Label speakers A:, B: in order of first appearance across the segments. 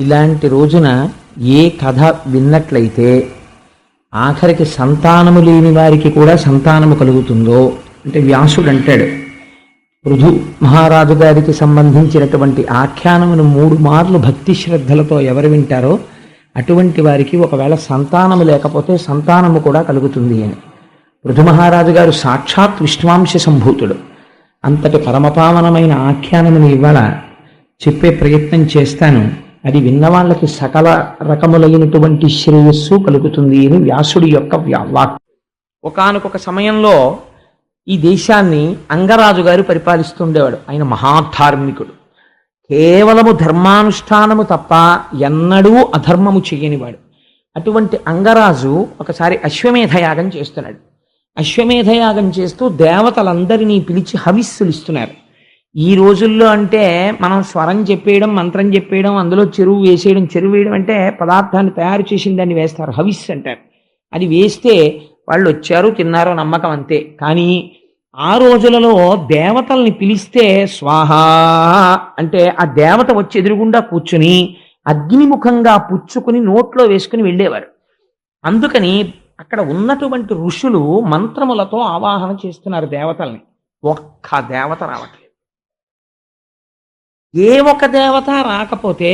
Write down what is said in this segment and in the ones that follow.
A: ఇలాంటి రోజున ఏ కథ విన్నట్లయితే ఆఖరికి సంతానము లేని వారికి కూడా సంతానము కలుగుతుందో, అంటే వ్యాసుడు అంటాడు, పృథు మహారాజు గారికి సంబంధించినటువంటి ఆఖ్యానమును 3 మార్లు భక్తి శ్రద్ధలతో ఎవరు వింటారో అటువంటి వారికి ఒకవేళ సంతానము లేకపోతే సంతానము కూడా కలుగుతుంది అని. పృథు మహారాజు గారు సాక్షాత్ విష్ణువాంశ సంభూతుడు. అంతటి పరమపావనమైన ఆఖ్యానముని ఇవాళ చెప్పే ప్రయత్నం చేస్తాను. అది విన్నవాళ్ళకి సకల రకములైనటువంటి శ్రేయస్సు కలుగుతుంది అని వ్యాసుడి యొక్క వాక్. ఒకానొక సమయంలో ఈ దేశాన్ని అంగరాజు గారు పరిపాలిస్తుండేవాడు. ఆయన మహాధార్మికుడు, కేవలము ధర్మానుష్ఠానము తప్ప ఎన్నడూ అధర్మము చేయనివాడు. అటువంటి అంగరాజు ఒకసారి అశ్వమేధయాగం చేస్తున్నాడు. అశ్వమేధయాగం చేస్తూ దేవతలందరినీ పిలిచి హవిస్సులు ఇస్తున్నారు. ఈ రోజుల్లో అంటే మనం స్వరం చెప్పేయడం, మంత్రం చెప్పేయడం, అందులో చెరువు వేసేయడం. చెరువు వేయడం అంటే పదార్థాన్ని తయారు చేసిన దాన్ని వేస్తారు, హవిస్ అంటారు. అది వేస్తే వాళ్ళు వచ్చారు తిన్నారో నమ్మకం అంతే. కానీ ఆ రోజులలో దేవతల్ని పిలిస్తే స్వాహ అంటే ఆ దేవత వచ్చి ఎదురుగుండా కూర్చుని అగ్నిముఖంగా పుచ్చుకుని నోట్లో వేసుకుని వెళ్ళేవారు. అందుకని అక్కడ ఉన్నటువంటి ఋషులు మంత్రములతో ఆవాహన చేస్తున్నారు దేవతల్ని. ఒక్క దేవత రావట్లేదు. ఏ ఒక్క దేవత రాకపోతే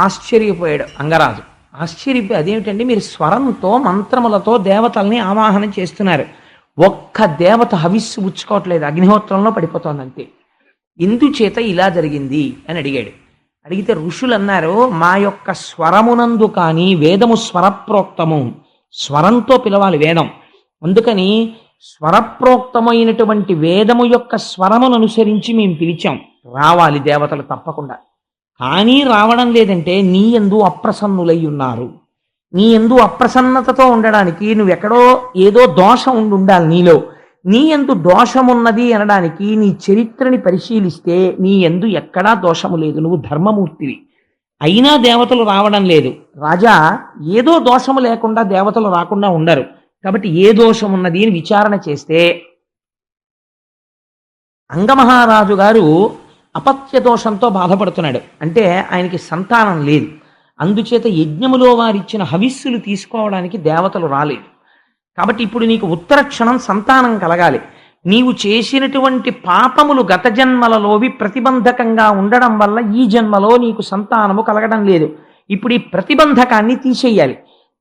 A: ఆశ్చర్యపోయాడు అంగరాజు. ఆశ్చర్యపోయి, అదేమిటండి మీరు స్వరంతో మంత్రములతో దేవతల్ని ఆవాహన చేస్తున్నారు, ఒక్క దేవత హవిస్సు పుచ్చుకోవట్లేదు, అగ్నిహోత్రంలో పడిపోతుంది అంతే. ఎందుచేత ఇలా జరిగింది అని అడిగాడు. అడిగితే ఋషులు అన్నారు, మా యొక్క స్వరమునందు కానీ వేదము స్వరప్రోక్తము, స్వరంతో పిలవాలి వేదం. అందుకని స్వరప్రోక్తమైనటువంటి వేదము యొక్క స్వరమును అనుసరించి మేము పిలిచాం, రావాలి దేవతలు తప్పకుండా. కానీ రావడం లేదంటే నీ యందు అప్రసన్నులై ఉన్నారు. నీ యందు అప్రసన్నతతో ఉండడానికి నువ్వెక్కడో ఏదో దోషం ఉండాలి నీలో. నీ యందు దోషమున్నది అనడానికి నీ చరిత్రని పరిశీలిస్తే నీ యందు ఎక్కడా దోషము లేదు, నువ్వు ధర్మమూర్తివి. అయినా దేవతలు రావడం లేదు. రాజా, ఏదో దోషము లేకుండా దేవతలు రాకుండా ఉండరు, కాబట్టి ఏ దోషం ఉన్నది అని విచారణ చేస్తే అంగమహారాజు గారు అపత్య దోషంతో బాధపడుతున్నాడు. అంటే ఆయనకి సంతానం లేదు. అందుచేత యజ్ఞములో వారిచ్చిన హవిస్సులు తీసుకోవడానికి దేవతలు రాలేదు. కాబట్టి ఇప్పుడు నీకు ఉత్తర క్షణం సంతానం కలగాలి. నీవు చేసినటువంటి పాపములు గత జన్మలలోవి ప్రతిబంధకంగా ఉండడం వల్ల ఈ జన్మలో నీకు సంతానము కలగడం లేదు. ఇప్పుడు ఈ ప్రతిబంధకాన్ని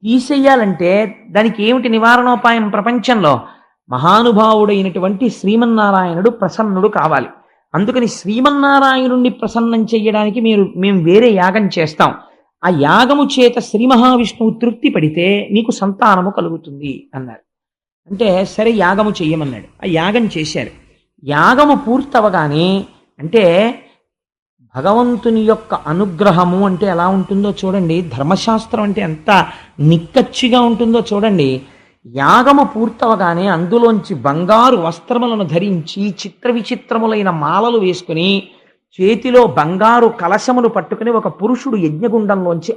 A: తీసేయాలంటే దానికి ఏమిటి నివారణోపాయం? ప్రపంచంలో మహానుభావుడైనటువంటి శ్రీమన్నారాయణుడు ప్రసన్నుడు కావాలి. అందుకని శ్రీమన్నారాయణుణ్ణి ప్రసన్నం చెయ్యడానికి మేము వేరే యాగం చేస్తాం. ఆ యాగము చేత శ్రీ మహావిష్ణువు తృప్తి పడితే నీకు సంతానము కలుగుతుంది అన్నారు. అంటే సరే యాగము చెయ్యమన్నాడు. ఆ యాగం చేశారు. యాగము పూర్తవగానే, అంటే భగవంతుని యొక్క అనుగ్రహము అంటే ఎలా ఉంటుందో చూడండి, ధర్మశాస్త్రం అంటే ఎంత నిక్కచ్చిగా ఉంటుందో చూడండి. యాగము పూర్తవగానే అందులోంచి బంగారు వస్త్రములను ధరించి చిత్ర విచిత్రములైన మాలలు వేసుకుని చేతిలో బంగారు కలశమును పట్టుకుని ఒక పురుషుడు యజ్ఞగుండంలోంచి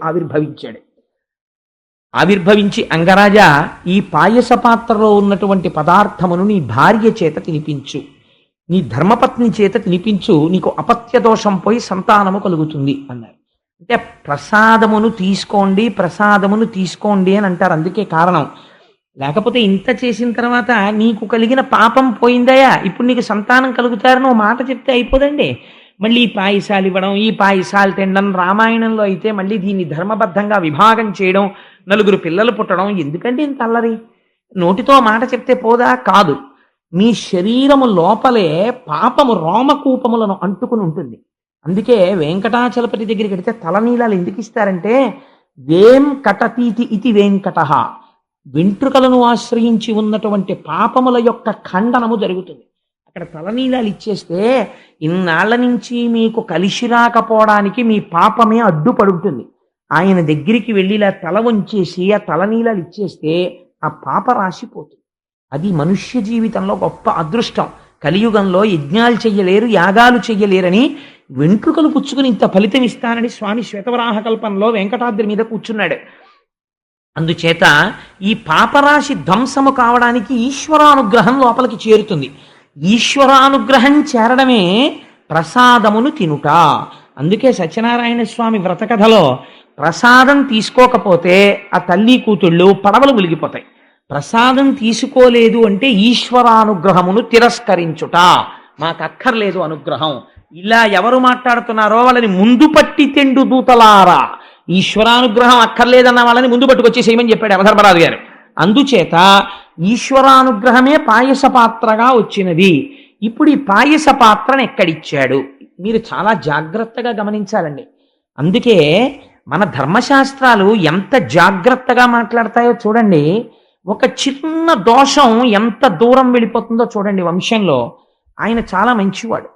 A: ఆవిర్భవించి అంగరాజా, ఈ పాయస పాత్రలో ఉన్నటువంటి పదార్థమును నీ భార్య చేత తినిపించు, నీ ధర్మపత్ని చేత తినిపించు, నీకు అపత్య దోషం పోయి సంతానము కలుగుతుంది అన్నారు. అంటే ప్రసాదమును తీసుకోండి అని అంటారు. అందుకే కారణం. లేకపోతే ఇంత చేసిన తర్వాత నీకు కలిగిన పాపం పోయిందయా, ఇప్పుడు నీకు సంతానం కలుగుతారని ఓ మాట చెప్తే అయిపోదండి. మళ్ళీ ఈ పాయసాలు ఇవ్వడం, ఈ పాయసాలు తినడం, రామాయణంలో అయితే మళ్ళీ దీన్ని ధర్మబద్ధంగా విభాగం చేయడం, 4 పిల్లలు పుట్టడం, ఎందుకంటే ఇంత అల్లరి? నోటితో మాట చెప్తే పోదా? కాదు. మీ శరీరము లోపలే పాపము రోమకూపములను అంటుకుని ఉంటుంది. అందుకే వెంకటాచలపతి దగ్గరికి వెడితే తలనీలాలు ఎందుకు ఇస్తారంటే, వేం కటతీతి ఇది వెంకటః, వెంట్రుకలను ఆశ్రయించి ఉన్నటువంటి పాపముల యొక్క ఖండనము జరుగుతుంది. అక్కడ తలనీలాలు ఇచ్చేస్తే ఇన్నాళ్ల నుంచి మీకు కలిసి రాకపోవడానికి మీ పాపమే అడ్డుపడుతుంది. ఆయన దగ్గరికి వెళ్ళి ఇలా తల వంచేసి ఆ తలనీలాలు ఇచ్చేస్తే ఆ పాప రాసిపోతుంది. అది మనుష్య జీవితంలో గొప్ప అదృష్టం. కలియుగంలో యజ్ఞాలు చెయ్యలేరు, యాగాలు చెయ్యలేరని వెంట్రుకలు పుచ్చుకుని ఇంత ఫలితం ఇస్తానని స్వామి శ్వేతవరాహ కల్పంలో వెంకటాద్రి మీద కూర్చున్నాడు. అందుచేత ఈ పాపరాశి ధ్వంసము కావడానికి ఈశ్వరానుగ్రహం లోపలికి చేరుతుంది. ఈశ్వరానుగ్రహం చేరడమే ప్రసాదమును తినుట. అందుకే సత్యనారాయణ స్వామి వ్రతకథలో ప్రసాదం తీసుకోకపోతే ఆ తల్లి కూతుళ్ళు పడవలు మునిగిపోతాయి. ప్రసాదం తీసుకోలేదు అంటే ఈశ్వరానుగ్రహమును తిరస్కరించుట, మాకు అక్కర్లేదు అనుగ్రహం. ఇలా ఎవరు మాట్లాడుతున్నారో వాళ్ళని ముందు పట్టి తెండు దూతలారా, ఈశ్వరానుగ్రహం అక్కర్లేదన్న వాళ్ళని ముందు పట్టుకొచ్చేసేయమని చెప్పాడు యమధర్మరాజు గారు. అందుచేత ఈశ్వరానుగ్రహమే పాయస పాత్రగా వచ్చినది. ఇప్పుడు ఈ పాయస పాత్రను ఎక్కడిచ్చాడు మీరు చాలా జాగ్రత్తగా గమనించాలండి. అందుకే మన ధర్మశాస్త్రాలు ఎంత జాగ్రత్తగా మాట్లాడతాయో చూడండి. ఒక చిన్న దోషం ఎంత దూరం వెళ్ళిపోతుందో చూడండి వంశంలో. ఆయన చాలా మంచివాడు,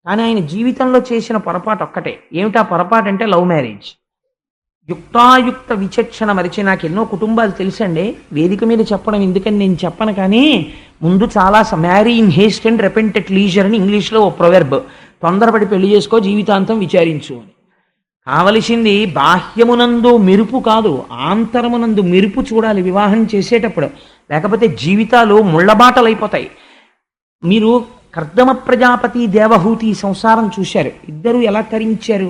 A: కానీ ఆయన జీవితంలో చేసిన పొరపాటు ఒక్కటే. ఏమిటా పొరపాటు అంటే లవ్ మ్యారేజ్. యుక్తాయుక్త విచక్షణ మరిచి, నాకు ఎన్నో కుటుంబాలు తెలుసండి, వేదిక మీద చెప్పడం ఎందుకని నేను చెప్పను, కానీ ముందు చాలా marry in Heist and repent at leisure అని ఇంగ్లీష్లో ఓ ప్రొవెర్బ్, తొందరపడి పెళ్లి చేసుకో జీవితాంతం విచారించు అని. కావలసింది బాహ్యమునందు మెరుపు కాదు, ఆంతరమునందు మెరుపు చూడాలి వివాహం చేసేటప్పుడు, లేకపోతే జీవితాలు ముళ్ళబాటలైపోతాయి. మీరు కర్దమ ప్రజాపతి దేవహూతి సంసారం చూశారు, ఇద్దరు ఎలా తరించారు.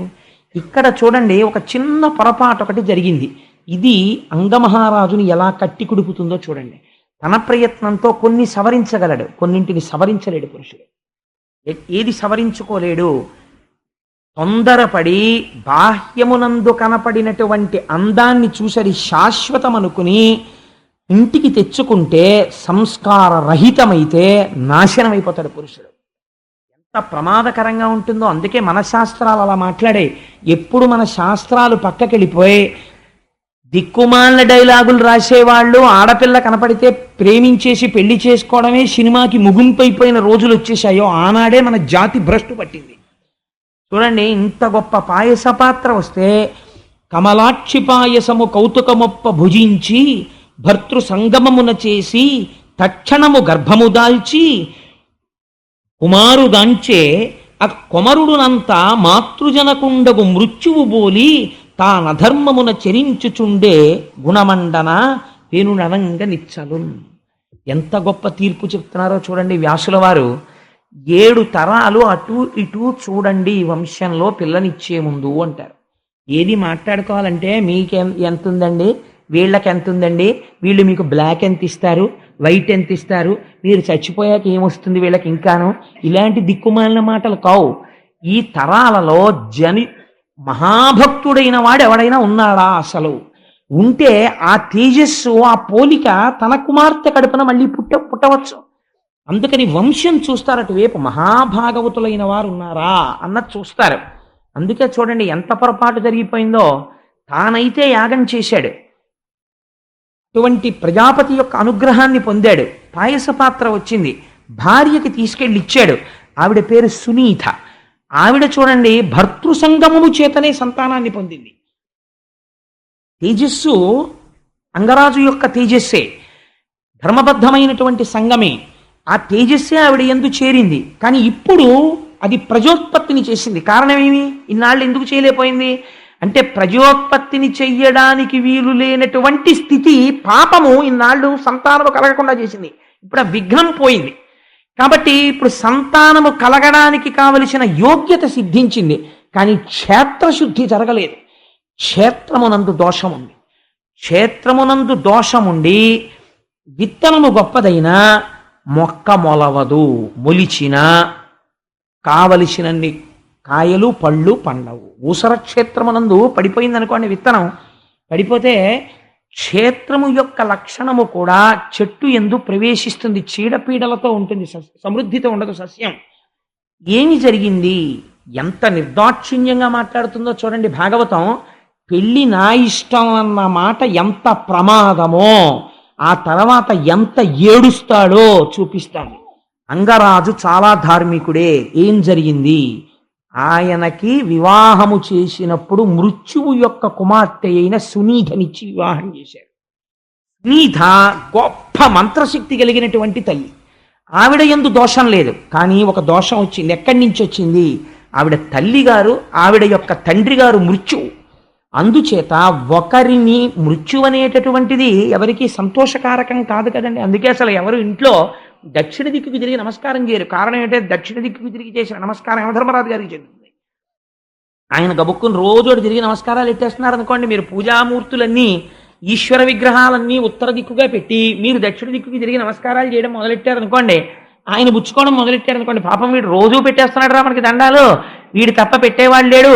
A: ఇక్కడ చూడండి, ఒక చిన్న పొరపాటు ఒకటి జరిగింది. ఇది అంగమహారాజుని ఎలా కట్టి కుడుపుతుందో చూడండి. తన ప్రయత్నంతో కొన్ని సవరించగలడు, కొన్నింటిని సవరించలేడు పురుషుడు. ఏది సవరించుకోలేడు? తొందరపడి బాహ్యమునందు కనపడినటువంటి అందాన్ని చూసరి శాశ్వతం అనుకుని ఇంటికి తెచ్చుకుంటే సంస్కార రహితమైతే నాశనమైపోతాడు పురుషుడు. ఎంత ప్రమాదకరంగా ఉంటుందో. అందుకే మన శాస్త్రాలు అలా మాట్లాడే. ఎప్పుడు మన శాస్త్రాలు పక్కకెళ్ళిపోయి దిక్కుమాలిన డైలాగులు రాసేవాళ్ళు, ఆడపిల్ల కనపడితే ప్రేమించేసి పెళ్లి చేసుకోవడమే సినిమాకి ముగింపైపోయిన రోజులు వచ్చేసాయో ఆనాడే మన జాతి భ్రష్టు పట్టింది. చూడండి, ఇంత గొప్ప పాయస పాత్ర వస్తే కమలాక్షి పాయసము కౌతుకమొప్ప భుజించి భర్తృ సంగమమున చేసి తక్షణము గర్భము దాల్చి కుమారుగాంచే ఆ కొమరుడునంతా మాతృజనకుండగు మృత్యువు బోలి తానధర్మమున చరించుచుండే గుణమండన పేనునరంగ నిచ్చలు. ఎంత గొప్ప తీర్పు చెప్తున్నారో చూడండి వ్యాసుల వారు. 7 తరాలు అటు ఇటు చూడండి వంశంలో పిల్లనిచ్చే ముందు అంటారు. ఏది మాట్లాడుకోవాలంటే మీకు ఎంత ఉందండి, వీళ్ళకి ఎంత ఉందండి, వీళ్ళు మీకు బ్లాక్ ఎంత ఇస్తారు, వైట్ ఎంత ఇస్తారు, మీరు చచ్చిపోయాక ఏమొస్తుంది వీళ్ళకి ఇంకాను, ఇలాంటి దిక్కుమాలిన మాటలు కావు. ఈ తరాలలో మహాభక్తుడైన వాడు ఎవడైనా ఉన్నాడా? అసలు ఉంటే ఆ తేజస్సు, ఆ పోలిక తన కుమార్తె కడుపున మళ్ళీ పుట్టవచ్చు. అందుకని వంశం చూస్తారు, అటువైపు మహాభాగవతులైన వారు ఉన్నారా అన్నది చూస్తారు. అందుకే చూడండి ఎంత పొరపాటు జరిగిపోయిందో. తానైతే యాగం చేశాడు, అటువంటి ప్రజాపతి యొక్క అనుగ్రహాన్ని పొందాడు, పాయస పాత్ర వచ్చింది, భార్యకి తీసుకెళ్ళి ఇచ్చాడు. ఆవిడ పేరు సునీత. ఆవిడ చూడండి భర్తృ సంగమము చేతనే సంతానాన్ని పొందింది. తేజస్సు అంగరాజు యొక్క తేజస్సే, ధర్మబద్ధమైనటువంటి సంగమే. ఆ తేజస్సే ఆవిడ యందు చేరింది. కానీ ఇప్పుడు అది ప్రజోత్పత్తిని చేసింది. కారణం ఏమి? ఇన్నాళ్ళు ఎందుకు చేయలేకపోయింది అంటే ప్రజోత్పత్తిని చెయ్యడానికి వీలు లేనటువంటి స్థితి, పాపము ఇన్నాళ్ళు సంతానము కలగకుండా చేసింది. ఇప్పుడు ఆ విఘ్నం పోయింది. కాబట్టి ఇప్పుడు సంతానము కలగడానికి కావలసిన యోగ్యత సిద్ధించింది, కానీ క్షేత్రశుద్ధి జరగలేదు. క్షేత్రమునందు దోషం ఉంది. క్షేత్రమునందు దోషముండి విత్తనము గొప్పదైనా మొక్క మొలవదు, మొలిచినా కావలసినన్ని కాయలు పళ్ళు పండవు. ఊసర క్షేత్రమునందు పడిపోయింది అనుకోండి, విత్తనం పడిపోతే క్షేత్రము యొక్క లక్షణము కూడా చెట్టు ఎందు ప్రవేశిస్తుంది, చీడపీడలతో ఉంటుంది, సమృద్ధితో ఉండదు సస్యం. ఏమి జరిగింది? ఎంత నిర్దాక్షిణ్యంగా మాట్లాడుతుందో చూడండి భాగవతం. పెళ్ళి నా ఇష్టం అన్న మాట ఎంత ప్రమాదమో ఆ తర్వాత ఎంత ఏడుస్తాడో చూపిస్తాడు. అంగరాజు చాలా ధార్మికుడే. ఏం జరిగింది? ఆయనకి వివాహము చేసినప్పుడు మృత్యువు యొక్క కుమార్తె అయిన సునీధనిచ్చి వివాహం చేశారు. సునీధ గొప్ప మంత్రశక్తి కలిగినటువంటి తల్లి. ఆవిడ యందు దోషం లేదు, కానీ ఒక దోషం వచ్చింది. ఎక్కడి నుంచి వచ్చింది? ఆవిడ తల్లి గారు, ఆవిడ యొక్క తండ్రి గారు మృత్యువు. అందుచేత ఒకరిని మృత్యు అనేటటువంటిది ఎవరికి సంతోషకారకం కాదు కదండి. అందుకే అసలు ఎవరు ఇంట్లో దక్షిణ దిక్కుకు తిరిగి నమస్కారం చేయరు. కారణం ఏంటంటే దక్షిణ దిక్కుకు తిరిగి చేసిన నమస్కారం యమధర్మరాజు గారికి చెందుతుంది. ఆయన గబుక్కుని రోజు తిరిగి నమస్కారాలు ఎట్టేస్తున్నారు అనుకోండి, మీరు పూజామూర్తులన్నీ ఈశ్వర విగ్రహాలన్నీ ఉత్తర దిక్కుగా పెట్టి మీరు దక్షిణ దిక్కుకి తిరిగి నమస్కారాలు చేయడం మొదలెట్టారు అనుకోండి, ఆయన పుచ్చుకోవడం మొదలెట్టారు అనుకోండి, పాపం వీడు రోజు పెట్టేస్తున్నాడు రా మనకి దండాలు, వీడు తప్ప పెట్టేవాడు లేడు,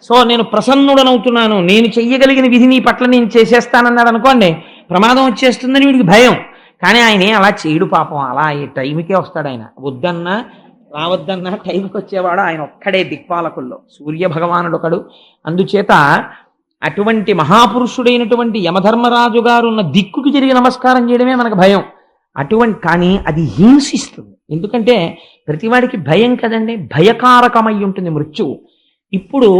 A: సో నేను ప్రసన్నుడనవుతున్నాను, నేను చెయ్యగలిగిన విధి నీ పట్ల నేను చేసేస్తానన్నాడు అనుకోండి, ప్రమాదం వచ్చేస్తుందని వీడికి భయం. కానీ ఆయన అలా చేయడు పాపం, అలా ఈ టైంకే వస్తాడు ఆయన. వద్దన్నా రావద్దన్నా టైంకి వచ్చేవాడు ఆయన ఒక్కడే దిక్పాలకుల్లో, సూర్య భగవానుడు ఒకడు. అందుచేత అటువంటి మహాపురుషుడైనటువంటి యమధర్మరాజు గారు ఉన్న దిక్కుకి తిరిగి నమస్కారం చేయడమే మనకు భయం. కానీ అది హింసిస్తుంది. ఎందుకంటే ప్రతివాడికి భయం కదండి, భయకారకమై ఉంటుంది మృత్యువు. ఇప్పుడు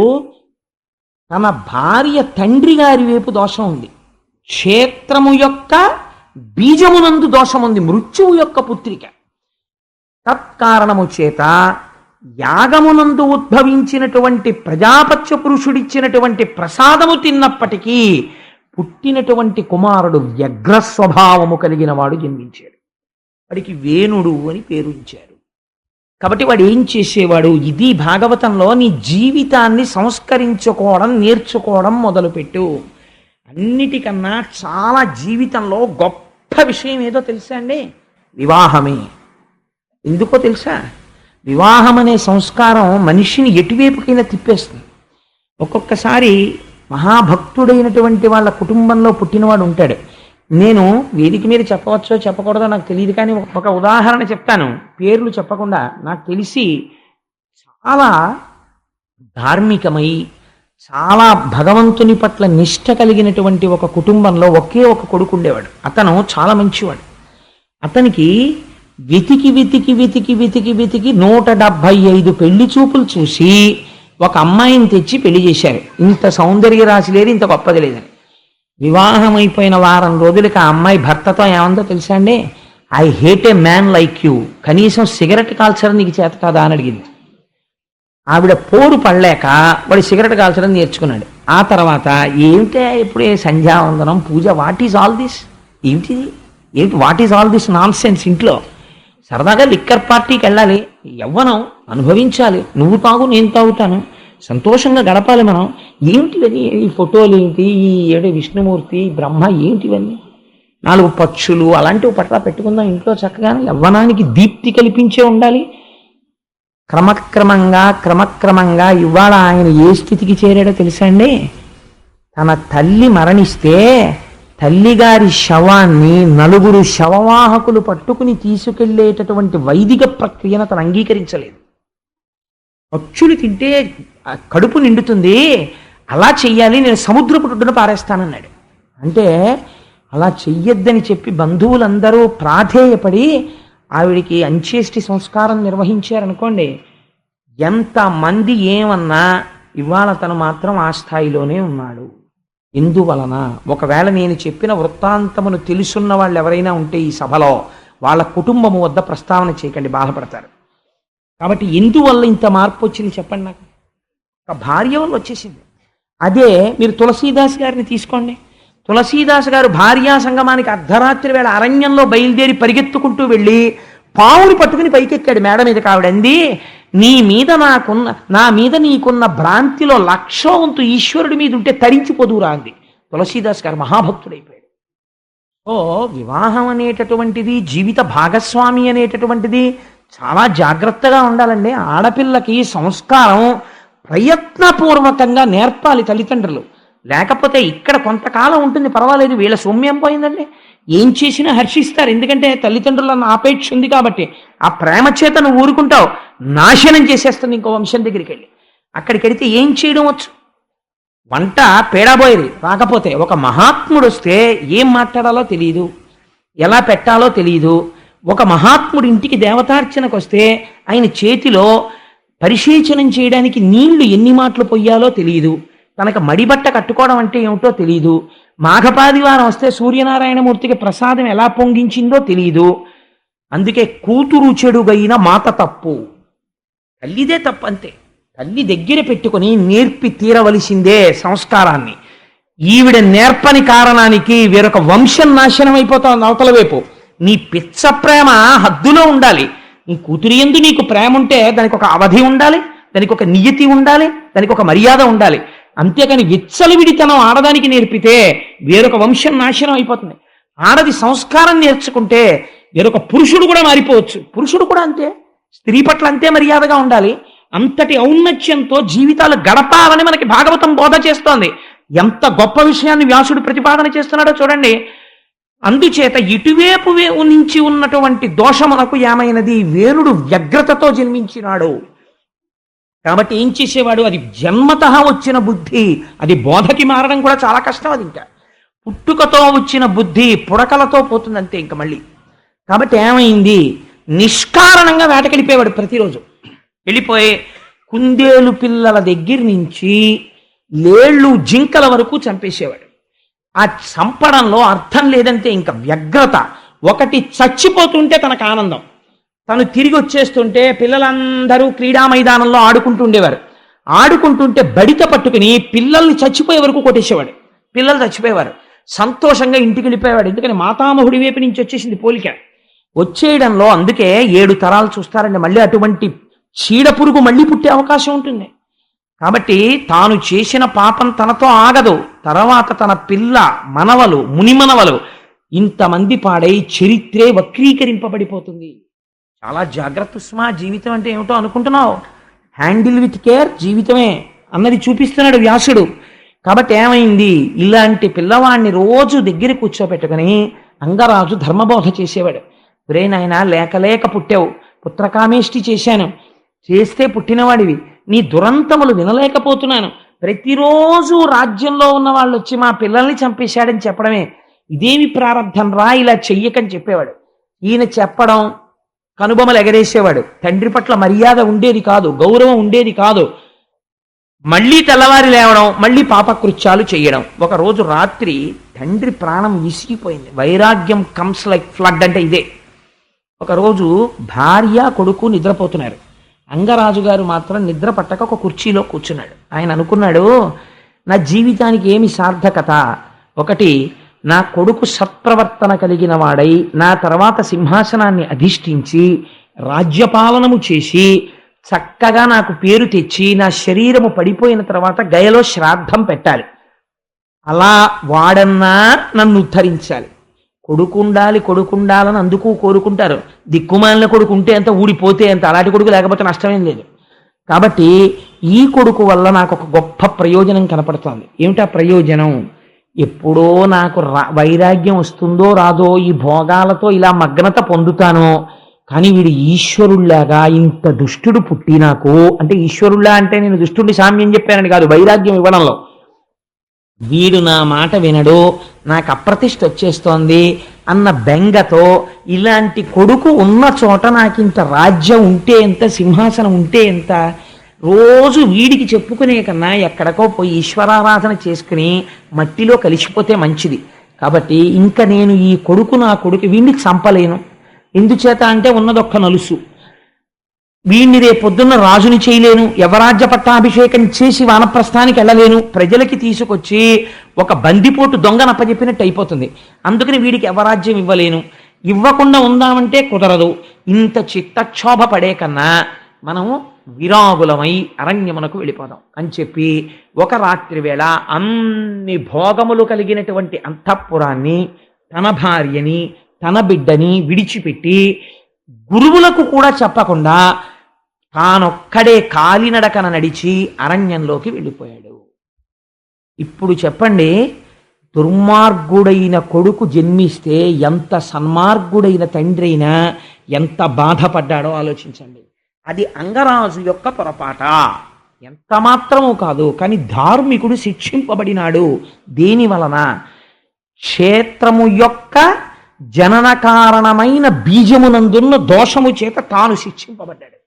A: తన భార్య తండ్రి గారి వైపు దోషం ఉంది, క్షేత్రము యొక్క బీజమునందు దోషం ఉంది, మృత్యువు యొక్క పుత్రిక. తత్కారణము చేత యాగమునందు ఉద్భవించినటువంటి ప్రజాపత్య పురుషుడిచ్చినటువంటి ప్రసాదము తిన్నప్పటికీ పుట్టినటువంటి కుమారుడు వ్యగ్ర స్వభావము కలిగిన వాడు జన్మించాడు. వాడికి వేణుడు అని పేరు ఇచ్చారు. కాబట్టి వాడు ఏం చేసేవాడు, ఇది భాగవతంలో నీ జీవితాన్ని సంస్కరించుకోవడం నేర్చుకోవడం మొదలుపెట్టు. అన్నిటికన్నా చాలా జీవితంలో గొప్ప విషయం ఏదో తెలుసా అండి, వివాహమే. ఎందుకో తెలుసా, వివాహం అనే సంస్కారం మనిషిని ఎటువైపుకైనా తిప్పేస్తుంది. ఒక్కొక్కసారి మహాభక్తుడైనటువంటి వాళ్ళ కుటుంబంలో పుట్టినవాడు ఉంటాడు. నేను వేదిక మీద చెప్పవచ్చో చెప్పకూడదో నాకు తెలియదు, కానీ ఒక ఉదాహరణ చెప్తాను, పేర్లు చెప్పకుండా. నాకు తెలిసి చాలా ధార్మికమై చాలా భగవంతుని పట్ల నిష్ఠ కలిగినటువంటి ఒక కుటుంబంలో ఒకే ఒక కొడుకు ఉండేవాడు. అతను చాలా మంచివాడు. అతనికి వెతికి వెతికి వెతికి వెతికి వెతికి 175 పెళ్లి చూపులు చూసి ఒక అమ్మాయిని తెచ్చి పెళ్లి చేశారు. ఇంత సౌందర్య రాశి లేదు, ఇంత గొప్పది లేదని. వివాహం అయిపోయిన వారం రోజులకి ఆ అమ్మాయి భర్తతో ఏమందో తెలుసా అండి, I hate A man like you, కనీసం సిగరెట్ కాల్చడం నీకు చేత కాదా అని అడిగింది. ఆవిడ పోరు పడలేక వాడు సిగరెట్ కాల్చడం నేర్చుకున్నాడు. ఆ తర్వాత ఏమిటే ఇప్పుడే సంధ్యావందనం పూజ, వాట్ ఈజ్ ఆల్ దిస్, ఏమిటి what is all this non sense, ఇంట్లో సరదాగా లిక్కర్ పార్టీకి వెళ్ళాలి, యవ్వనం అనుభవించాలి, నువ్వు తాగు నేను తాగుతాను, సంతోషంగా గడపాలి మనం. ఏమిటివన్నీ ఈ ఫోటోలు ఏంటి, ఈ ఏడు విష్ణుమూర్తి బ్రహ్మ ఏమిటివన్నీ, 4 పక్షులు అలాంటివి పట్ల పెట్టుకుందాం ఇంట్లో చక్కగా, యవ్వనానికి దీప్తి కల్పించే ఉండాలి. క్రమక్రమంగా ఇవాళ ఆయన ఏ స్థితికి చేరాడో తెలుసా అండి, తన తల్లి మరణిస్తే తల్లిగారి శవాన్ని 4 శవవాహకులు పట్టుకుని తీసుకెళ్లేటటువంటి వైదిక ప్రక్రియను తను అంగీకరించలేదు. పక్షులు తింటే కడుపు నిండుతుంది, అలా చెయ్యాలి, నేను సముద్రపు ఒడ్డున పారేస్తానన్నాడు. అంటే అలా చెయ్యొద్దని చెప్పి బంధువులందరూ ప్రాధేయపడి ఆవిడికి అంత్యేష్టి సంస్కారం నిర్వహించారనుకోండి, ఎంతమంది ఏమన్నా ఇవాళ తను మాత్రం ఆ స్థాయిలోనే ఉన్నాడు. ఎందువలన, ఒకవేళ నేను చెప్పిన వృత్తాంతమును తెలుసున్న వాళ్ళు ఎవరైనా ఉంటే ఈ సభలో వాళ్ళ కుటుంబము వద్ద ప్రస్తావన చేయకండి, బాధపడతారు. కాబట్టి ఎందువల్ల ఇంత మార్పు వచ్చింది చెప్పండి నాకు. ఒక భార్య వల్ల వచ్చేసింది. అదే మీరు తులసీదాస్ గారిని తీసుకోండి. తులసీదాస్ గారు భార్యా సంగమానికి అర్ధరాత్రి వేళ అరణ్యంలో బయలుదేరి పరిగెత్తుకుంటూ వెళ్ళి పావుని పట్టుకుని పైకెక్కాడు మేడ మీద. కావిడంది, నా మీద నీకున్న భ్రాంతిలో 1,00,000 వంతు ఈశ్వరుడి మీద ఉంటే తరించిపోదురా అంది. తులసీదాస్ గారు మహాభక్తుడైపోయాడు. ఓ వివాహం అనేటటువంటిది, జీవిత భాగస్వామి అనేటటువంటిది చాలా జాగ్రత్తగా ఉండాలండి. ఆడపిల్లకి సంస్కారం ప్రయత్నపూర్వకంగా నేర్పాలి తల్లిదండ్రులు. లేకపోతే ఇక్కడ కొంతకాలం ఉంటుంది, పర్వాలేదు, వీళ్ళ సౌమ్యం పోయిందండి, ఏం చేసినా హర్షిస్తారు, ఎందుకంటే తల్లిదండ్రులన్న ఆపేక్ష ఉంది కాబట్టి. ఆ ప్రేమ చేత నువ్వు ఊరుకుంటావు, నాశనం చేసేస్తుంది ఇంకో వంశం దగ్గరికి వెళ్ళి. అక్కడికి వెళితే ఏం చేయడం వచ్చు, వంట పేడాబోయేది రాకపోతే, ఒక మహాత్ముడు వస్తే ఏం మాట్లాడాలో తెలియదు, ఎలా పెట్టాలో తెలియదు. ఒక మహాత్ముడి ఇంటికి దేవతార్చనకు వస్తే ఆయన చేతిలో పరిశేచనం చేయడానికి నీళ్లు ఎన్ని మాటలు పొయ్యాలో తెలియదు, తనకు మడిబట్ట కట్టుకోవడం అంటే ఏమిటో తెలియదు, మాఘపాదివారం వస్తే సూర్యనారాయణమూర్తికి ప్రసాదం ఎలా పొంగించిందో తెలియదు. అందుకే కూతురు చెడుగైన మాత తప్పు, తల్లిదే తప్పు అంతే. తల్లి దగ్గర పెట్టుకుని నేర్పి తీరవలసిందే సంస్కారాన్ని. ఈవిడ నేర్పని కారణానికి వేరొక వంశం నాశనం అయిపోతావు అవతల వైపు. నీ పిచ్చ ప్రేమ హద్దులో ఉండాలి. నీ కూతురి యందు నీకు ప్రేమ ఉంటే దానికి ఒక అవధి ఉండాలి, దానికి ఒక నియతి ఉండాలి, దానికి ఒక మర్యాద ఉండాలి. అంతేకాని విచ్చలవిడితనం ఆడదానికి నేర్పితే వేరొక వంశం నాశనం అయిపోతుంది. ఆడది సంస్కారం నేర్చుకుంటే వేరొక పురుషుడు కూడా మారిపోవచ్చు. పురుషుడు కూడా అంతే, స్త్రీ పట్ల అంతే మర్యాదగా ఉండాలి. అంతటి ఔన్నత్యంతో జీవితాలు గడపాలని మనకి భాగవతం బోధ చేస్తోంది. ఎంత గొప్ప విషయాన్ని వ్యాసుడు ప్రతిపాదన చేస్తున్నాడో చూడండి. అందుచేత ఇటువైపు నుంచి ఉన్నటువంటి దోషమునకు ఏమైనది, వేణుడు వ్యగ్రతతో జన్మించినాడు కాబట్టి ఏం చేసేవాడు, అది జన్మతః వచ్చిన బుద్ధి, అది బోధకి మారడం కూడా చాలా కష్టం. అది ఇంకా పుట్టుకతో వచ్చిన బుద్ధి పుడకలతో పోతుంది అంతే ఇంకా మళ్ళీ. కాబట్టి ఏమైంది, నిష్కారణంగా వేటకెళ్ళిపోయేవాడు ప్రతిరోజు. వెళ్ళిపోయి కుందేలు పిల్లల దగ్గర నుంచి లేళ్ళు జింకల వరకు చంపేసేవాడు. ఆ చంపడంలో అర్థం లేదంటే ఇంకా వ్యగ్రత. ఒకటి చచ్చిపోతుంటే తనకు ఆనందం, తను తిరిగి వచ్చేస్తుంటే పిల్లలందరూ క్రీడా మైదానంలో ఆడుకుంటూ ఉండేవారు. ఆడుకుంటుంటే బడిత పట్టుకుని పిల్లల్ని చచ్చిపోయే వరకు కొట్టేసేవాడు. పిల్లలు చచ్చిపోయేవారు, సంతోషంగా ఇంటికి వెళ్ళిపోయేవాడు. ఎందుకని మాతామహుడి వైపు నుంచి వచ్చేసింది పోలిక. వచ్చేయడంలో అందుకే 7 తరాలు చూస్తారండి. మళ్ళీ అటువంటి చీడ పురుగు మళ్ళీ పుట్టే అవకాశం ఉంటుంది. కాబట్టి తాను చేసిన పాపం తనతో ఆగదు, తర్వాత తన పిల్ల మనవలు మునిమనవలు ఇంతమంది పాడై చరిత్రే వక్రీకరింపబడిపోతుంది. చాలా జాగ్రత్త సుమా. జీవితం అంటే ఏమిటో అనుకుంటున్నావు, హ్యాండిల్ విత్ కేర్ జీవితమే అన్నది చూపిస్తున్నాడు వ్యాసుడు. కాబట్టి ఏమైంది, ఇలాంటి పిల్లవాడిని రోజు దగ్గర కూర్చోబెట్టుకుని అంగరాజు ధర్మబోధ చేసేవాడు. ఒరే నాయనా, లేక లేక పుట్టావు, పుత్రకామేష్టి చేశాను, చేస్తే పుట్టినవాడివి, నీ దురంతములు వినలేకపోతున్నాను. ప్రతిరోజు రాజ్యంలో ఉన్న వాళ్ళు వచ్చి మా పిల్లల్ని చంపేశాడని చెప్పడమే, ఇదేమి ప్రారంధం రా, ఇలా చెయ్యకని చెప్పేవాడు. ఈయన చెప్పడం కనుబొమలు ఎగరేసేవాడు. తండ్రి పట్ల మర్యాద ఉండేది కాదు, గౌరవం ఉండేది కాదు. మళ్ళీ తెల్లవారి లేవడం, మళ్ళీ పాపకృత్యాలు చేయడం. ఒకరోజు రాత్రి తండ్రి ప్రాణం విసిగిపోయింది. వైరాగ్యం కమ్స్ లైక్ ఫ్లడ్ అంటే ఇదే. ఒకరోజు భార్య కొడుకు నిద్రపోతున్నారు. అంగరాజు గారు మాత్రం నిద్ర పట్టక ఒక కుర్చీలో కూర్చున్నాడు. ఆయన అనుకున్నాడు, నా జీవితానికి ఏమి సార్థకత, ఒకటి నా కొడుకు సత్ప్రవర్తన కలిగిన వాడై నా తర్వాత సింహాసనాన్ని అధిష్ఠించి రాజ్యపాలనము చేసి చక్కగా నాకు పేరు తెచ్చి నా శరీరము పడిపోయిన తర్వాత గయలో శ్రాద్ధం పెట్టాలి. అలా వాడన్నా నన్ను ఉద్ధరించాలి. కొడుకుండాలని అందుకు కోరుకుంటారు. దిక్కుమాలిన కొడుకు ఉంటే అంత, ఊడిపోతే అంత, అలాంటి కొడుకు లేకపోతే నష్టమేం లేదు. కాబట్టి ఈ కొడుకు వల్ల నాకు ఒక గొప్ప ప్రయోజనం కనపడుతోంది. ఏమిటా ప్రయోజనం, ఎప్పుడో నాకు వైరాగ్యం వస్తుందో రాదో, ఈ భోగాలతో ఇలా మగ్నత పొందుతానో, కానీ వీడు ఈశ్వరుల్లాగా ఇంత దుష్టుడు పుట్టి నాకు, అంటే ఈశ్వరుల్లా అంటే నేను దుష్టుడి సామ్యం చెప్పానని కాదు, వైరాగ్యం ఇవ్వడంలో, వీడు నా మాట వినడు, నాకు అప్రతిష్ఠ వచ్చేస్తోంది అన్న బెంగతో, ఇలాంటి కొడుకు ఉన్న చోట నాకు ఇంత రాజ్యం ఉంటే ఎంత, సింహాసనం ఉంటే ఎంత, రోజు వీడికి చెప్పుకునే కన్నా ఎక్కడికో పోయి ఈశ్వరారాధన చేసుకుని మట్టిలో కలిసిపోతే మంచిది. కాబట్టి ఇంకా నేను ఈ కొడుకు, నా కొడుకు, వీడిని చంపలేను. ఎందుచేత అంటే ఉన్నదొక్క నలుసు, వీడిని రేపొద్దున్న రాజుని చేయలేను, యవరాజ్య పట్టాభిషేకం చేసి వానప్రస్థానికి వెళ్ళలేను, ప్రజలకి తీసుకొచ్చి ఒక బందిపోటు దొంగనప్పచెప్పినట్టు అయిపోతుంది. అందుకని వీడికి యవరాజ్యం ఇవ్వలేను, ఇవ్వకుండా ఉందామంటే కుదరదు. ఇంత చిత్తక్షోభ పడే కన్నా మనము విరాగులమై అరణ్యమునకు వెళ్ళిపోదాం అని చెప్పి ఒక రాత్రి వేళ అన్ని భోగములు కలిగినటువంటి అంతఃపురాన్ని, తన భార్యని, తన బిడ్డని విడిచిపెట్టి గురువులకు కూడా చెప్పకుండా తానొక్కడే కాలినడకన నడిచి అరణ్యంలోకి వెళ్ళిపోయాడు. ఇప్పుడు చెప్పండి, దుర్మార్గుడైన కొడుకు జన్మిస్తే ఎంత సన్మార్గుడైన తండ్రి అయినా ఎంత బాధపడ్డాడో ఆలోచించండి. అది అంగరాజు యొక్క పొరపాట, ఎంత మాత్రమూ కాదు. కానీ ధార్మికుడు శిక్షింపబడినాడు. దేని వలన, క్షేత్రము యొక్క జనన కారణమైన బీజమునందున్న దోషము చేత తాను శిక్షింపబడ్డాడు.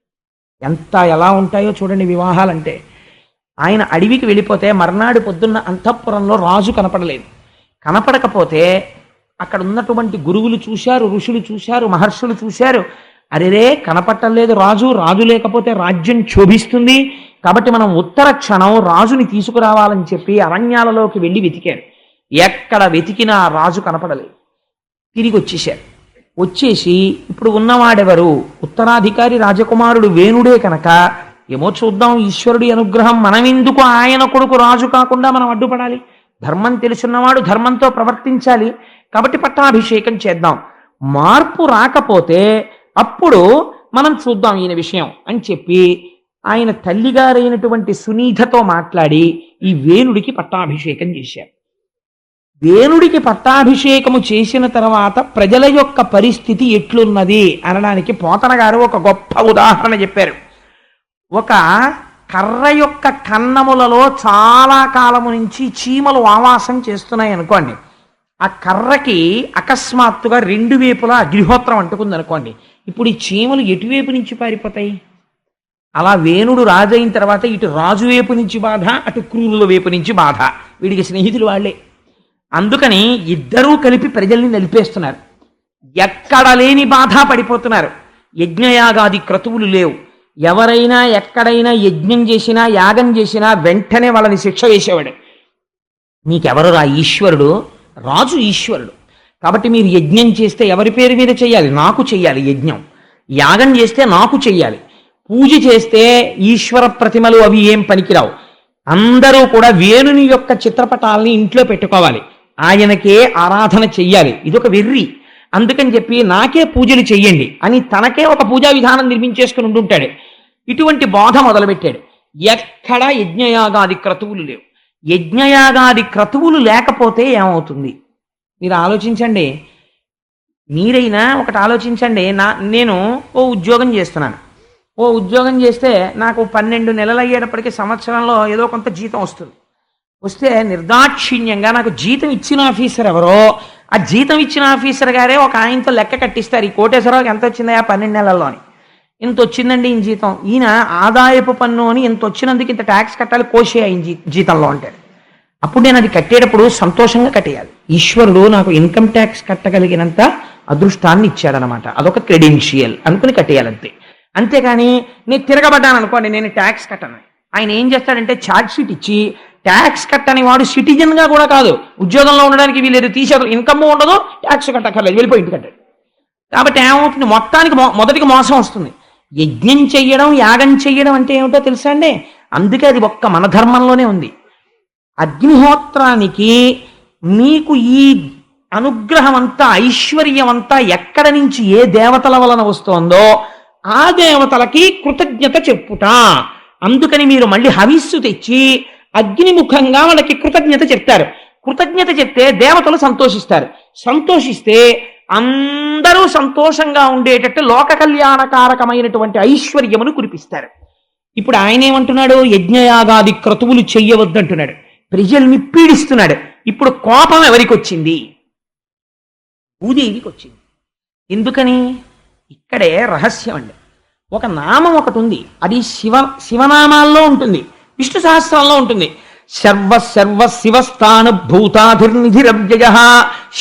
A: ఎలా ఉంటాయో చూడండి వివాహాలంటే. ఆయన అడవికి వెళ్ళిపోతే మర్నాడు పొద్దున్న అంతఃపురంలో రాజు కనపడలేదు. కనపడకపోతే అక్కడ ఉన్నటువంటి గురువులు చూశారు, ఋషులు చూశారు, మహర్షులు చూశారు. అరెరే, కనపట్టలేదు రాజు, రాజు లేకపోతే రాజ్యం క్షోభిస్తుంది, కాబట్టి మనం ఉత్తర క్షణం రాజుని తీసుకురావాలని చెప్పి అరణ్యాలలోకి వెళ్ళి వెతికారు. ఎక్కడ వెతికినా రాజు కనపడలేదు. తిరిగి వచ్చేశారు. వచ్చేసి ఇప్పుడు ఉన్నవాడెవరు, ఉత్తరాధికారి రాజకుమారుడు వేణుడే కనుక ఏమో చూద్దాం, ఈశ్వరుడి అనుగ్రహం, మనమెందుకు ఆయన కొడుకు రాజు కాకుండా మనం అడ్డుపడాలి? ధర్మం తెలుసున్నవాడు ధర్మంతో ప్రవర్తించాలి. కాబట్టి పట్టాభిషేకం చేద్దాం. మార్పు రాకపోతే అప్పుడు మనం చూద్దాం ఈయన విషయం అని చెప్పి ఆయన తల్లిగారైనటువంటి సునీధతో మాట్లాడి ఈ వేణుడికి పట్టాభిషేకం చేశారు. వేణుడికి పట్టాభిషేకము చేసిన తర్వాత ప్రజల యొక్క పరిస్థితి ఎట్లున్నది అనడానికి పోతన గారు ఒక గొప్ప ఉదాహరణ చెప్పారు. ఒక కర్ర యొక్క కన్నములలో చాలా కాలము నుంచి చీమలు ఆవాసం చేస్తున్నాయి అనుకోండి. ఆ కర్రకి అకస్మాత్తుగా రెండు వైపులా అగ్నిహోత్రం అంటుకుంది అనుకోండి. ఇప్పుడు ఈ చీమలు ఎటువైపు నుంచి పారిపోతాయి? అలా వేణుడు రాజు అయిన తర్వాత ఇటు రాజు వైపు నుంచి బాధ, అటు క్రూరుల వైపు నుంచి బాధ. వీడికి స్నేహితులు వాళ్లే. అందుకని ఇద్దరూ కలిపి ప్రజల్ని నలిపేస్తున్నారు. ఎక్కడ లేని బాధ పడిపోతున్నారు. యజ్ఞయాగాది క్రతువులు లేవు. ఎవరైనా ఎక్కడైనా యజ్ఞం చేసినా యాగం చేసినా వెంటనే వాళ్ళని శిక్ష వేసేవాడు. మీకెవరు రా ఈశ్వరుడు? రాజు ఈశ్వరుడు. కాబట్టి మీరు యజ్ఞం చేస్తే ఎవరి పేరు మీద చెయ్యాలి? నాకు చెయ్యాలి యజ్ఞం. యాగం చేస్తే నాకు చెయ్యాలి. పూజ చేస్తే ఈశ్వర ప్రతిమలు అవి ఏం పనికిరావు. అందరూ కూడా వేణుని యొక్క చిత్రపటాలని ఇంట్లో పెట్టుకోవాలి. ఆయనకే ఆరాధన చెయ్యాలి. ఇదొక వెర్రి. అందుకని చెప్పి నాకే పూజలు చెయ్యండి అని తనకే ఒక పూజా విధానం నిర్మించేసుకుని ఉంటుంటాడు. ఇటువంటి బోధ మొదలుపెట్టాడు. ఎక్కడా యజ్ఞయాగాది క్రతువులు లేవు. యజ్ఞయాగాది క్రతువులు లేకపోతే ఏమవుతుంది మీరు ఆలోచించండి. మీరైనా ఒకటి ఆలోచించండి. నేను ఓ ఉద్యోగం చేస్తున్నాను. ఓ ఉద్యోగం చేస్తే నాకు 12 నెలలు అయ్యేటప్పటికీ సంవత్సరంలో ఏదో కొంత జీతం వస్తుంది. వస్తే నిర్దాక్షిణ్యంగా నాకు జీతం ఇచ్చిన ఆఫీసర్ ఎవరో ఆ జీతం ఇచ్చిన ఆఫీసర్ గారే ఒక ఆయనతో లెక్క కట్టిస్తారు. ఈ కోటేశ్వరరావుకి ఎంత వచ్చిందా 12 నెలల్లోని? ఇంత వచ్చిందండి ఈయన జీతం. ఈయన ఆదాయపు పన్ను అని ఇంత వచ్చినందుకు ఇంత ట్యాక్స్ కట్టాలి, కోసే ఆయన జీతంలో అంటాడు. అప్పుడు నేను అది కట్టేటప్పుడు సంతోషంగా కట్టేయాలి. ఈశ్వరుడు నాకు ఇన్కమ్ ట్యాక్స్ కట్టగలిగినంత అదృష్టాన్ని ఇచ్చాడనమాట. అదొక క్రెడెన్షియల్ అనుకుని కట్టేయాలంతే. అంతేగాని నేను తిరగబడ్డాను అనుకోండి, నేను ట్యాక్స్ కట్టను. ఆయన ఏం చేస్తాడంటే ఛార్జ్ షీట్ ఇచ్చి ట్యాక్స్ కట్టని వాడు సిటిజన్గా కూడా కాదు, ఉద్యోగంలో ఉండడానికి వీలేదు, తీసేది, ఇన్కమ్ ఉండదు, ట్యాక్స్ కట్టక్కర్లేదు, వెళ్ళిపోయి ఇంటి కట్టాడు. కాబట్టి ఏమవుతుంది? మొత్తానికి మొదటికి మోసం వస్తుంది. యజ్ఞం చెయ్యడం యాగం చెయ్యడం అంటే ఏమిటో తెలుసా అండి? అందుకే అది ఒక్క మన ధర్మంలోనే ఉంది. అగ్నిహోత్రానికి మీకు ఈ అనుగ్రహం అంతా ఐశ్వర్యం అంతా ఎక్కడ నుంచి ఏ దేవతల వలన వస్తోందో ఆ దేవతలకి కృతజ్ఞత చెప్పుట. అందుకని మీరు మళ్ళీ హవిస్సు తెచ్చి అగ్నిముఖంగా వాళ్ళకి కృతజ్ఞత చెప్తారు. కృతజ్ఞత చెప్తే దేవతలు సంతోషిస్తారు. సంతోషిస్తే అందరూ సంతోషంగా ఉండేటట్టు లోక కళ్యాణకారకమైనటువంటి ఐశ్వర్యమును కురిపిస్తారు. ఇప్పుడు ఆయన ఏమంటున్నాడు? యజ్ఞయాగాది క్రతువులు చెయ్యవద్దంటున్నాడు. ప్రజల్ని పీడిస్తున్నాడు. ఇప్పుడు కోపం ఎవరికి వచ్చింది? భూదేవికి వచ్చింది. ఎందుకని? ఇక్కడే రహస్యం అండి. ఒక నామం ఒకటి ఉంది, అది శివనామాల్లో ఉంటుంది, విష్ణు సహస్రంలో ఉంటుంది. సర్వ శివస్థాన భూతాధిర్నిధిరవ్యయ.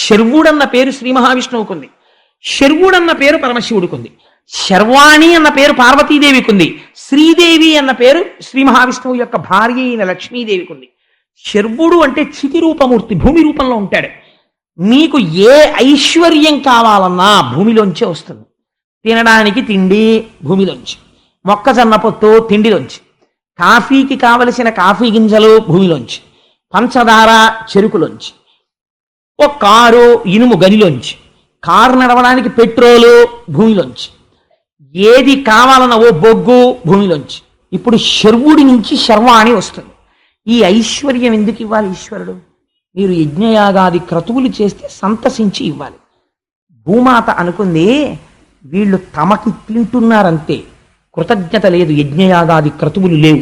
A: శర్వుడన్న పేరు శ్రీ మహావిష్ణువుకు ఉంది. శర్వుడన్న పేరు పరమశివుడికి ఉంది. శర్వాణి అన్న పేరు పార్వతీదేవికి ఉంది. శ్రీదేవి అన్న పేరు శ్రీ మహావిష్ణువు యొక్క భార్య అయిన లక్ష్మీదేవికి ఉంది. శర్వుడు అంటే చితి రూపమూర్తి, భూమి రూపంలో ఉంటాడు. మీకు ఏ ఐశ్వర్యం కావాలన్నా భూమిలోంచే వస్తుంది. తినడానికి తిండి భూమిలోంచి, మొక్కజొన్న పొత్తు తిండిలోంచి, కాఫీకి కావలసిన కాఫీ గింజలు భూమిలోంచి, పంచదార చెరుకులోంచి, ఓ కారు ఇనుము గనిలోంచి, కారు నడవడానికి పెట్రోలు భూమిలోంచి, ఏది కావాలన్న ఓ బొగ్గు భూమిలోంచి. ఇప్పుడు శర్వుడి నుంచి శర్వాణి వస్తుంది. ఈ ఐశ్వర్యం ఎందుకు ఇవ్వాలి ఈశ్వరుడు? మీరు యజ్ఞయాగాది క్రతువులు చేస్తే సంతసించి ఇవ్వాలి. భూమాత అనుకుంది వీళ్ళు తమకి తింటున్నారంతే, కృతజ్ఞత లేదు, యజ్ఞయాగాది క్రతువులు లేవు,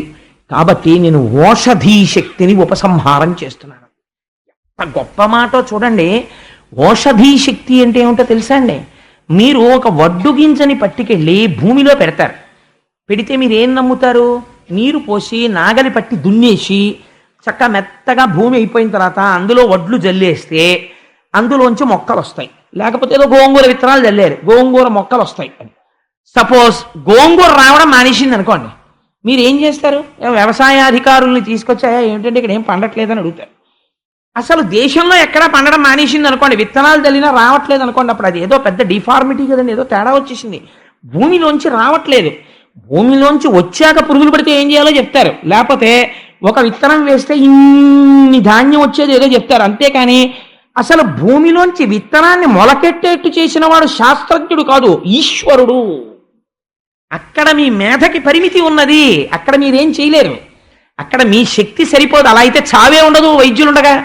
A: కాబట్టి నేను ఓషధీ శక్తిని ఉపసంహారం చేస్తున్నాను. ఎంత గొప్ప మాటో చూడండి. ఓషధీ శక్తి అంటే ఏమిటో తెలుసా అండి? మీరు ఒక వడ్డు గింజని పట్టుకెళ్ళి భూమిలో పెడతారు. పెడితే మీరు ఏం నమ్ముతారు? నీరు పోసి నాగలి పట్టి దున్నేసి చక్కగా మెత్తగా భూమి అయిపోయిన తర్వాత అందులో వడ్లు జల్లేస్తే అందులోంచి మొక్కలు వస్తాయి. లేకపోతే ఏదో గోంగూర విత్తనాలు జల్లేరు, గోంగూర మొక్కలు వస్తాయి. అని సపోజ్ గోంగూర రావడం మానేసింది అనుకోండి, మీరు ఏం చేస్తారు? వ్యవసాయాధికారుల్ని తీసుకొచ్చాయా ఏమిటంటే ఇక్కడ ఏం పండట్లేదని అడుగుతారు. అసలు దేశంలో ఎక్కడా పండడం మానేసింది అనుకోండి, విత్తనాలు జల్లినా రావట్లేదు అనుకోండి, అప్పుడు అది ఏదో పెద్ద డిఫార్మిటీ కదండి, ఏదో తేడా వచ్చేసింది, భూమిలోంచి రావట్లేదు. భూమిలోంచి వచ్చాక పురుగులు పడితే ఏం చేయాలో చెప్తారు, లేకపోతే ఒక విత్తనం వేస్తే ఇన్ని ధాన్యం వచ్చేది ఏదో చెప్తారు. అంతేకాని అసలు భూమిలోంచి విత్తనాన్ని మొలకెట్టేట్టు చేసిన వాడు శాస్త్రజ్ఞుడు కాదు, ఈశ్వరుడు. అక్కడ మీ మేధకి పరిమితి ఉన్నది, అక్కడ మీరేం చేయలేరు, అక్కడ మీ శక్తి సరిపోదు. అలా అయితే చావే ఉండదు వైద్యులుండగా.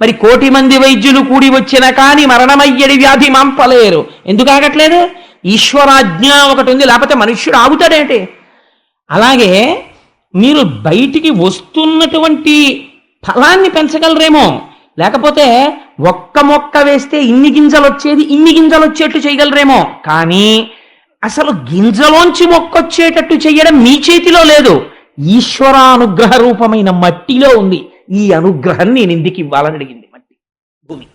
A: మరి 1,000,000 మంది వైద్యులు కూడి వచ్చినా కానీ మరణమయ్యడి వ్యాధి మాంపలేరు. ఎందుకు ఆగట్లేదు? ఈశ్వరాజ్ఞ ఒకటి ఉంది, లేకపోతే మనుష్యుడు ఆగుతాడేంటి? అలాగే మీరు బయటికి వస్తున్నటువంటి ఫలాన్ని పెంచగలరేమో, లేకపోతే ఒక్క మొక్క వేస్తే ఇన్ని గింజలు వచ్చేది ఇన్ని గింజలు వచ్చేట్టు చేయగలరేమో, కానీ అసలు గింజలోంచి మొక్కొచ్చేటట్టు చెయ్యడం మీ చేతిలో లేదు, ఈశ్వరానుగ్రహ రూపమైన మట్టిలో ఉంది. ఈ అనుగ్రహం నేను ఎందుకు ఇవ్వాలని అడిగింది మట్టి, భూమి.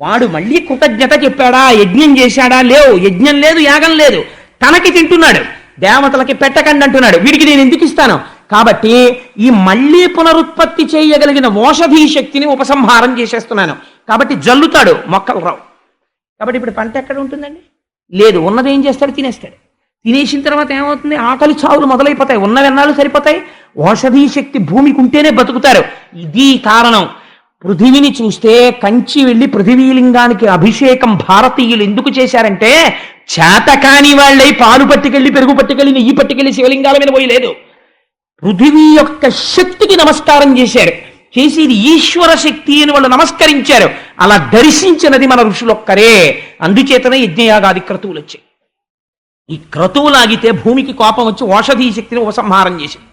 A: వాడు మళ్ళీ కృతజ్ఞత చెప్పాడా, యజ్ఞం చేశాడా? లేవు, యజ్ఞం లేదు, యాగం లేదు, తనకి తింటున్నాడు, దేవతలకి పెట్టకండి అంటున్నాడు. వీడికి నేను ఎందుకు ఇస్తాను? కాబట్టి ఈ మళ్ళీ పునరుత్పత్తి చేయగలిగిన ఓషధీ శక్తిని ఉపసంహారం చేసేస్తున్నాను. కాబట్టి జల్లుతాడు, మొక్కలు రావు. కాబట్టి ఇప్పుడు పంట ఎక్కడ ఉంటుందండి? లేదు. ఉన్నది ఏం చేస్తాడు? తినేస్తాడు. తినేసిన తర్వాత ఏమవుతుంది? ఆకలి చావులు మొదలైపోతాయి. ఉన్నవెన్నాళ్ళు సరిపోతాయి? ఓషధీ శక్తి భూమికి ఉంటేనే బతుకుతారు. ఇది కారణం. పృథివిని చూస్తే కంచి వెళ్ళి పృథివీలింగానికి అభిషేకం భారతీయులు ఎందుకు చేశారంటే, చేతకాని వాళ్ళై పాలు పట్టుకెళ్ళి పెరుగు పట్టుకెళ్ళి నెయ్యి పట్టుకెళ్ళి శివలింగాల మీద పోయి లేదు, పృథివీ యొక్క శక్తికి నమస్కారం చేశారు. చేసి ఇది ఈశ్వర శక్తి అని వాళ్ళు నమస్కరించారు. అలా దర్శించినది మన ఋషులొక్కరే. అందుచేతనే యజ్ఞయాగాది క్రతువులు వచ్చాయి. ఈ క్రతువులాగితే భూమికి కోపం వచ్చి ఓషధీ శక్తిని ఉపసంహారం చేసింది.